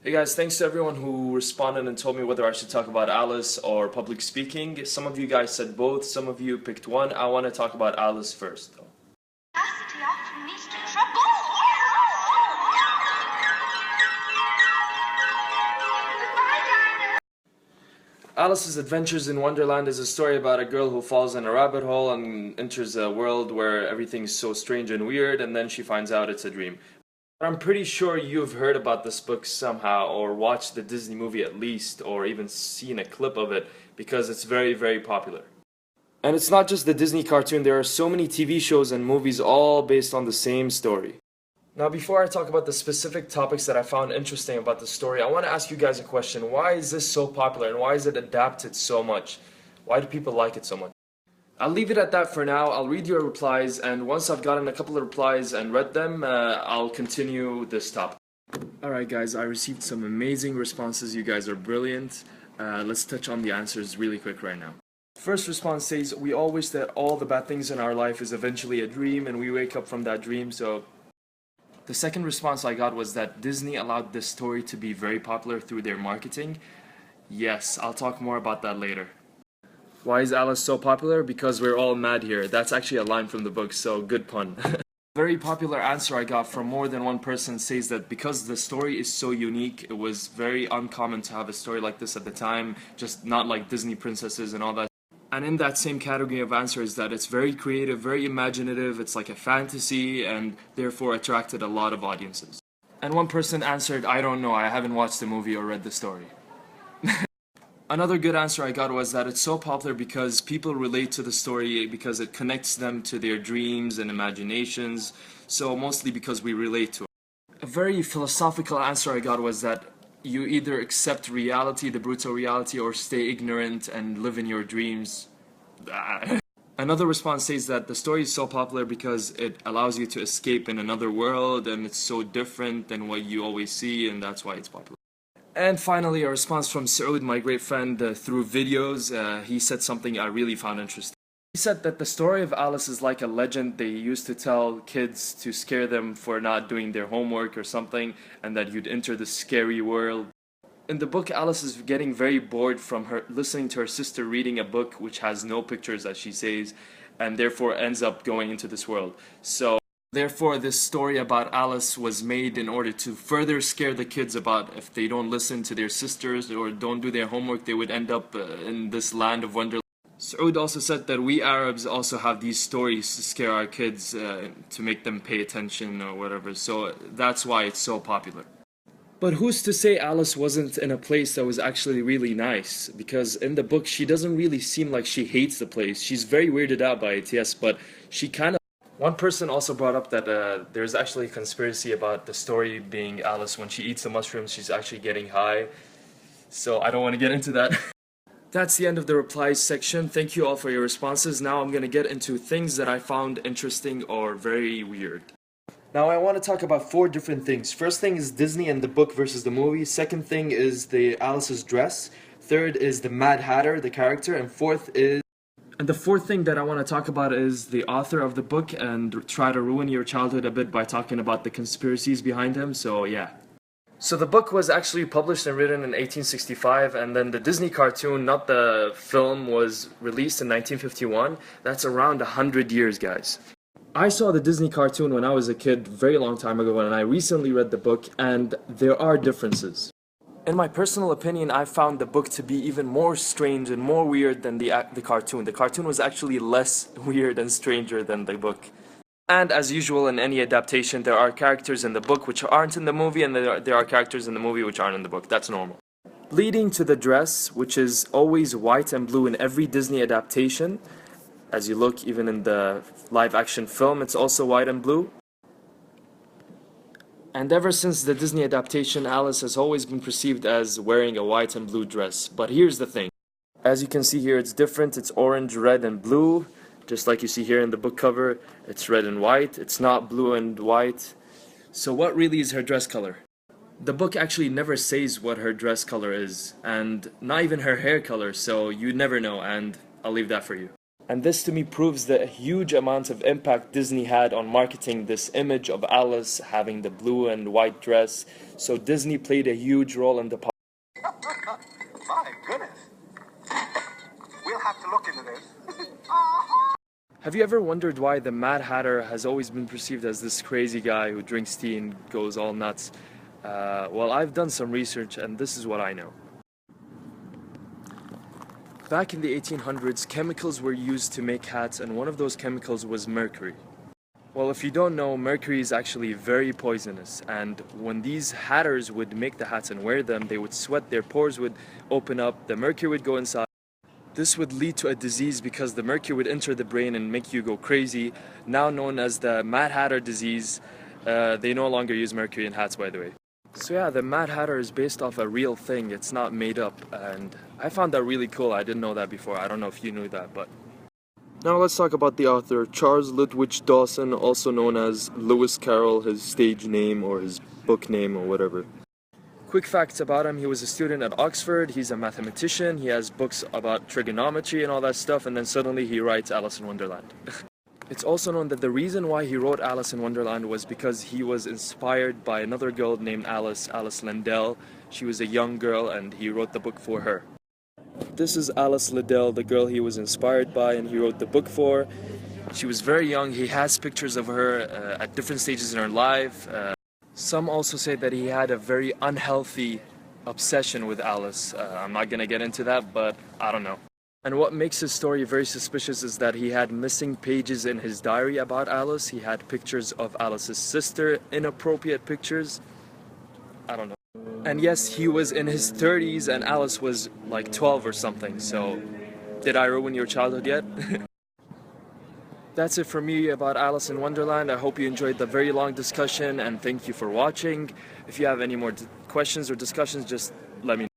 Hey guys, thanks to everyone who responded and told me whether I should talk about Alice or public speaking. Some of you guys said both, some of you picked one. I want to talk about Alice first though. Curiosity often leads to trouble. Alice's Adventures in Wonderland is a story about a girl who falls in a rabbit hole and enters a world where everything's so strange and weird, and then she finds out it's a dream. I'm pretty sure you've heard about this book somehow, or watched the Disney movie at least, or even seen a clip of it, because it's very, very popular. And it's not just the Disney cartoon, there are so many TV shows and movies all based on the same story. Now, before I talk about the specific topics that I found interesting about the story, I want to ask you guys a question. Why is this so popular, and why is it adapted so much? Why do people like it so much? I'll leave it at that for now. I'll read your replies, and once I've gotten a couple of replies and read them, I'll continue this topic. Alright guys, I received some amazing responses. You guys are brilliant. Let's touch on the answers really quick right now. First response says, we all wish that all the bad things in our life is eventually a dream and we wake up from that dream, so... The second response I got was that Disney allowed this story to be very popular through their marketing. Yes, I'll talk more about that later. Why is Alice so popular? Because we're all mad here. That's actually a line from the book, so good pun. Very popular answer I got from more than one person says that because the story is so unique, it was very uncommon to have a story like this at the time, just not like Disney princesses and all that. And in that same category of answers that it's very creative, very imaginative, it's like a fantasy, and therefore attracted a lot of audiences. And one person answered, I don't know, I haven't watched the movie or read the story. Another good answer I got was that it's so popular because people relate to the story because it connects them to their dreams and imaginations, so mostly because we relate to it. A very philosophical answer I got was that you either accept reality, the brutal reality, or stay ignorant and live in your dreams. Another response says that the story is so popular because it allows you to escape in another world and it's so different than what you always see, and that's why it's popular. And finally, a response from Saud, my great friend, through videos. He said something I really found interesting. He said that the story of Alice is like a legend they used to tell kids to scare them for not doing their homework or something, and that you'd enter the scary world. In the book, Alice is getting very bored from her listening to her sister reading a book which has no pictures, as she says, and therefore ends up going into this world. So therefore, this story about Alice was made in order to further scare the kids about if they don't listen to their sisters or don't do their homework, they would end up in this land of Wonderland. Saud also said that we Arabs also have these stories to scare our kids, to make them pay attention or whatever, so that's why it's so popular. But who's to say Alice wasn't in a place that was actually really nice? Because in the book, she doesn't really seem like she hates the place. She's very weirded out by it, yes, but she kind of... One person also brought up that there's actually a conspiracy about the story being Alice, when she eats the mushrooms, she's actually getting high. So I don't want to get into that. That's the end of the replies section. Thank you all for your responses. Now I'm going to get into things that I found interesting or very weird. Now I want to talk about 4 different things. First thing is Disney and the book versus the movie. Second thing is the Alice's dress. Third is the Mad Hatter, the character. And fourth the fourth thing that I want to talk about is the author of the book, and try to ruin your childhood a bit by talking about the conspiracies behind him, so yeah. So the book was actually published and written in 1865, and then the Disney cartoon, not the film, was released in 1951. That's around 100 years, guys. I saw the Disney cartoon when I was a kid, very long time ago, and I recently read the book, and there are differences. In my personal opinion, I found the book to be even more strange and more weird than the cartoon. The cartoon was actually less weird and stranger than the book. And as usual in any adaptation, there are characters in the book which aren't in the movie, and there are characters in the movie which aren't in the book. That's normal. Leading to the dress, which is always white and blue in every Disney adaptation. As you look, even in the live-action film, it's also white and blue. And ever since the Disney adaptation, Alice has always been perceived as wearing a white and blue dress. But here's the thing. As you can see here, it's different. It's orange, red, and blue. Just like you see here in the book cover, it's red and white. It's not blue and white. So what really is her dress color? The book actually never says what her dress color is, and not even her hair color, so you never know, and I'll leave that for you. And this to me proves the huge amount of impact Disney had on marketing this image of Alice having the blue and white dress. So Disney played a huge role in the My goodness. We'll have to look into this. Have you ever wondered why the Mad Hatter has always been perceived as this crazy guy who drinks tea and goes all nuts? Well, I've done some research and this is what I know. Back in the 1800s, chemicals were used to make hats, and one of those chemicals was mercury. Well, if you don't know, mercury is actually very poisonous, and when these hatters would make the hats and wear them, they would sweat, their pores would open up, the mercury would go inside. This would lead to a disease because the mercury would enter the brain and make you go crazy, now known as the Mad Hatter disease. They no longer use mercury in hats, by the way. So yeah, the Mad Hatter is based off a real thing, it's not made up, and I found that really cool. I didn't know that before. I don't know if you knew that, but... Now let's talk about the author, Charles Ludwig Dawson, also known as Lewis Carroll, his stage name or his book name or whatever. Quick facts about him: he was a student at Oxford, he's a mathematician, he has books about trigonometry and all that stuff, and then suddenly he writes Alice in Wonderland. It's also known that the reason why he wrote Alice in Wonderland was because he was inspired by another girl named Alice Liddell. She was a young girl and he wrote the book for her. This is Alice Liddell, the girl he was inspired by and he wrote the book for. She was very young. He has pictures of her at different stages in her life. Some also say that he had a very unhealthy obsession with Alice. I'm not gonna get into that, but I don't know. And what makes his story very suspicious is that he had missing pages in his diary about Alice. He had pictures of Alice's sister, inappropriate pictures. I don't know. And yes, he was in his 30s and Alice was like 12 or something, so did I ruin your childhood yet? That's it for me about Alice in Wonderland. I hope you enjoyed the very long discussion and thank you for watching. If you have any more questions or discussions, just let me know.